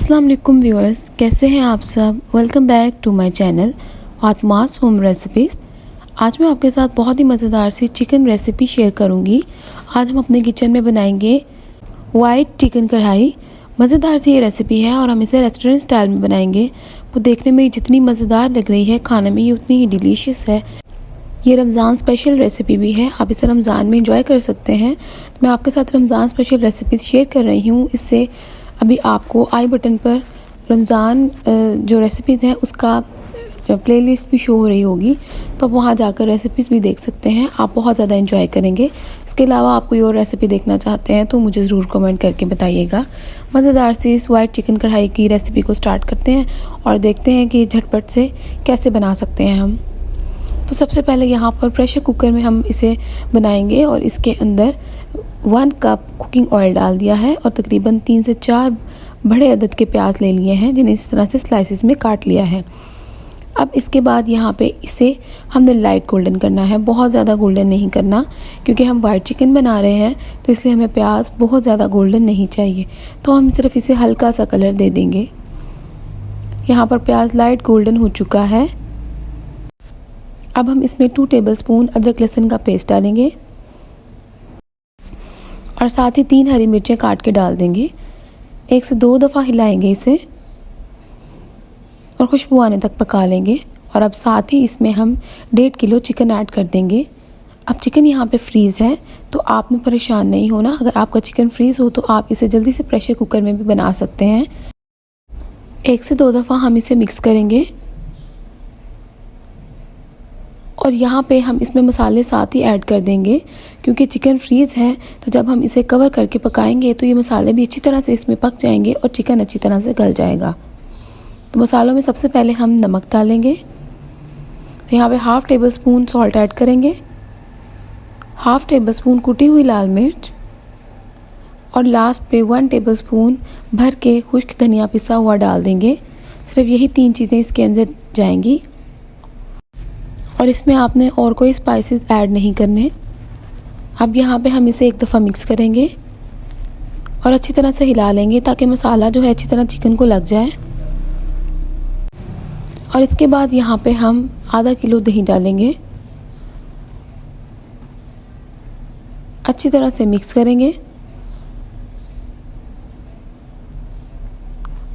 अस्सलाम वालेकुम व्यूअर्स, कैसे हैं आप सब। Welcome back to my channel Fatima's home recipes. आज मैं आपके साथ बहुत ही मज़ेदार सी चिकन रेसिपी शेयर करूंगी। आज हम अपने किचन में बनाएंगे वाइट चिकन कढ़ाई। मज़ेदार सी ये रेसिपी है और हम इसे रेस्टोरेंट स्टाइल में बनाएंगे। वो देखने में जितनी मज़ेदार लग रही है, खाने में ये उतनी ही डिलीशियस है। ये रमज़ान स्पेशल रेसिपी भी है, आप इसे रमज़ान में इंजॉय कर सकते हैं। मैं आपके साथ रमज़ान स्पेशल रेसिपीज़ शेयर कर रही हूँ। इससे अभी आपको आई बटन पर रमज़ान जो रेसिपीज़ हैं उसका प्लेलिस्ट भी शो हो रही होगी, तो आप वहाँ जाकर रेसिपीज़ भी देख सकते हैं। आप बहुत ज़्यादा एंजॉय करेंगे। इसके अलावा आप कोई और रेसिपी देखना चाहते हैं तो मुझे ज़रूर कमेंट करके बताइएगा। मज़ेदार सी इस वाइट चिकन कढ़ाई की रेसिपी को स्टार्ट करते हैं और देखते हैं कि झटपट से कैसे बना सकते हैं हम। तो सबसे पहले यहाँ पर प्रेशर कुकर में हम इसे बनाएंगे और इसके अंदर 1 कप कुकिंग ऑयल डाल दिया है और तकरीबन 3 से 4 बड़े अदद के प्याज ले लिए हैं, जिन्हें इस तरह से स्लाइसिस में काट लिया है। अब इसके बाद यहाँ पे इसे हमने लाइट गोल्डन करना है, बहुत ज़्यादा गोल्डन नहीं करना, क्योंकि हम वाइट चिकन बना रहे हैं तो इसलिए हमें प्याज बहुत ज़्यादा गोल्डन नहीं चाहिए। तो हम सिर्फ इसे हल्का सा कलर दे देंगे। यहाँ पर प्याज लाइट गोल्डन हो चुका है। अब हम इसमें 2 टेबलस्पून अदरक लहसुन का पेस्ट डालेंगे और साथ ही 3 हरी मिर्चें काट के डाल देंगे। 1 से 2 दफ़ा हिलाएंगे इसे और खुशबू आने तक पका लेंगे। और अब साथ ही इसमें हम 1.5 किलो चिकन ऐड कर देंगे। अब चिकन यहाँ पे फ्रीज़ है तो आपने परेशान नहीं होना। अगर आपका चिकन फ्रीज़ हो तो आप इसे जल्दी से प्रेशर कुकर में भी बना सकते हैं। 1 से 2 दफ़ा हम इसे मिक्स करेंगे और यहाँ पे हम इसमें मसाले साथ ही ऐड कर देंगे, क्योंकि चिकन फ्रीज़ है तो जब हम इसे कवर करके पकाएंगे तो ये मसाले भी अच्छी तरह से इसमें पक जाएंगे और चिकन अच्छी तरह से गल जाएगा। तो मसालों में सबसे पहले हम नमक डालेंगे। तो यहाँ पे 1/2 टेबलस्पून सॉल्ट ऐड करेंगे, 1/2 टेबलस्पून कुटी हुई लाल मिर्च और लास्ट पे 1 टेबलस्पून भर के खुश्क धनिया पिसा हुआ डाल देंगे। सिर्फ यही 3 चीज़ें इसके अंदर जाएंगी और इसमें आपने और कोई स्पाइसेस ऐड नहीं करने। अब यहाँ पे हम इसे एक दफ़ा मिक्स करेंगे और अच्छी तरह से हिला लेंगे ताकि मसाला जो है अच्छी तरह चिकन को लग जाए। और इसके बाद यहाँ पे हम आधा किलो दही डालेंगे, अच्छी तरह से मिक्स करेंगे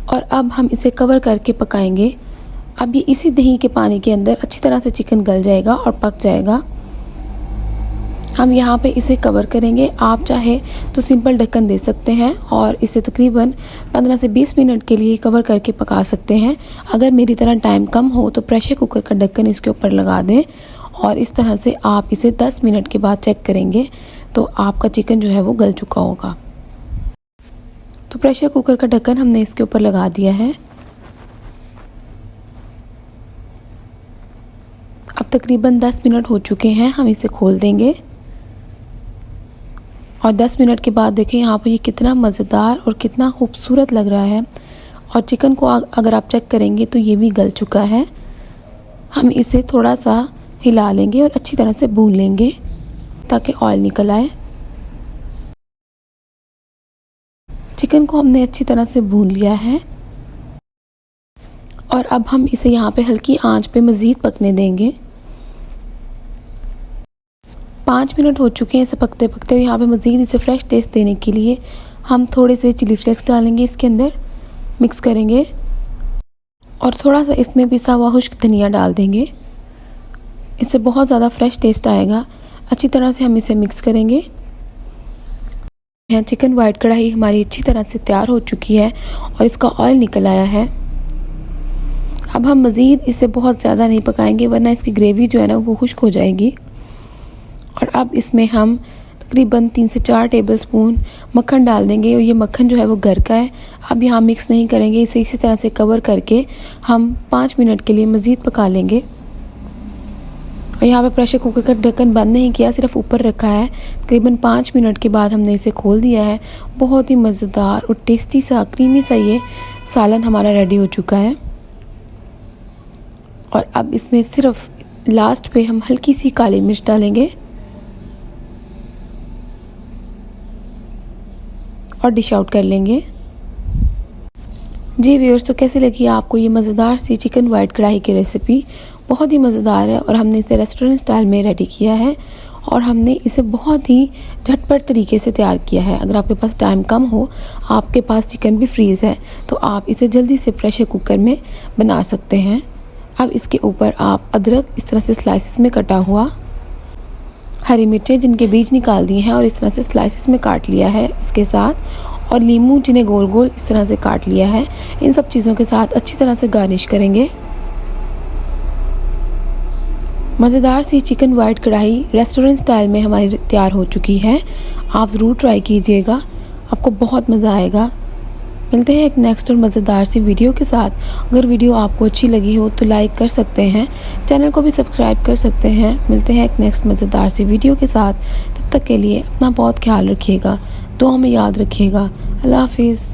और अब हम इसे कवर करके पकाएंगे। अब ये इसी दही के पानी के अंदर अच्छी तरह से चिकन गल जाएगा और पक जाएगा। हम यहाँ पे इसे कवर करेंगे। आप चाहे तो सिंपल ढक्कन दे सकते हैं और इसे तकरीबन 15 से 20 मिनट के लिए कवर करके पका सकते हैं। अगर मेरी तरह टाइम कम हो तो प्रेशर कुकर का ढक्कन इसके ऊपर लगा दें और इस तरह से आप इसे 10 मिनट के बाद चेक करेंगे तो आपका चिकन जो है वो गल चुका होगा। तो प्रेशर कुकर का ढक्कन हमने इसके ऊपर लगा दिया है। अब तकरीबन 10 मिनट हो चुके हैं, हम इसे खोल देंगे और 10 मिनट के बाद देखें यहाँ पर ये कितना मज़ेदार और कितना खूबसूरत लग रहा है। और चिकन को अगर आप चेक करेंगे तो ये भी गल चुका है। हम इसे थोड़ा सा हिला लेंगे और अच्छी तरह से भून लेंगे ताकि ऑयल निकल आए। चिकन को हमने अच्छी तरह से भून लिया है और अब हम इसे यहाँ पे हल्की आंच पे मज़ीद पकने देंगे। 5 मिनट हो चुके हैं इसे पकते पकते। यहाँ पे मज़ीद इसे फ्रेश टेस्ट देने के लिए हम थोड़े से चिली फ्लेक्स डालेंगे, इसके अंदर मिक्स करेंगे और थोड़ा सा इसमें पिसा हुआ खुश्क धनिया डाल देंगे। इससे बहुत ज़्यादा फ्रेश टेस्ट आएगा। अच्छी तरह से हम इसे मिक्स करेंगे। चिकन वाइट कढ़ाई हमारी अच्छी तरह से तैयार हो चुकी है और इसका ऑयल निकल आया है। अब हम मज़ीद इसे बहुत ज़्यादा नहीं पकाएंगे वरना इसकी ग्रेवी जो है ना वो खुश्क हो जाएगी। और अब इसमें हम तकरीबन 3 से 4 टेबलस्पून मक्खन डाल देंगे और ये मक्खन जो है वो घर का है। अब यहाँ मिक्स नहीं करेंगे, इसे इसी तरह से कवर करके हम 5 मिनट के लिए मज़ीद पका लेंगे। और यहाँ पे प्रेशर कुकर का ढक्कन बंद नहीं किया, सिर्फ ऊपर रखा है। तकरीबन 5 मिनट के बाद हमने इसे खोल दिया है। बहुत ही मज़ेदार और टेस्टी सा क्रीमी सा ये सालन हमारा रेडी हो चुका है। और अब इसमें सिर्फ लास्ट पे हम हल्की सी काली मिर्च डालेंगे और डिश आउट कर लेंगे। जी व्यूअर्स, तो कैसी लगी आपको ये मज़ेदार सी चिकन वाइट कढ़ाई की रेसिपी। बहुत ही मज़ेदार है और हमने इसे रेस्टोरेंट स्टाइल में रेडी किया है और हमने इसे बहुत ही झटपट तरीके से तैयार किया है। अगर आपके पास टाइम कम हो, आपके पास चिकन भी फ्रीज़ है, तो आप इसे जल्दी से प्रेशर कुकर में बना सकते हैं। अब इसके ऊपर आप अदरक इस तरह से स्लाइसिस में कटा हुआ, हरी मिर्चें जिनके बीज निकाल दिए हैं और इस तरह से स्लाइसिस में काट लिया है इसके साथ, और नींबू जिन्हें गोल गोल इस तरह से काट लिया है, इन सब चीज़ों के साथ अच्छी तरह से गार्निश करेंगे। मज़ेदार सी चिकन वाइट कढ़ाई रेस्टोरेंट स्टाइल में हमारी तैयार हो चुकी है। आप ज़रूर ट्राई कीजिएगा, आपको बहुत मज़ा आएगा। मिलते हैं एक नेक्स्ट और मज़ेदार सी वीडियो के साथ। अगर वीडियो आपको अच्छी लगी हो तो लाइक कर सकते हैं, चैनल को भी सब्सक्राइब कर सकते हैं। मिलते हैं एक नेक्स्ट मज़ेदार सी वीडियो के साथ। तब तक के लिए अपना बहुत ख्याल रखिएगा, दुआ में याद रखिएगा। अल्लाह हाफिज़।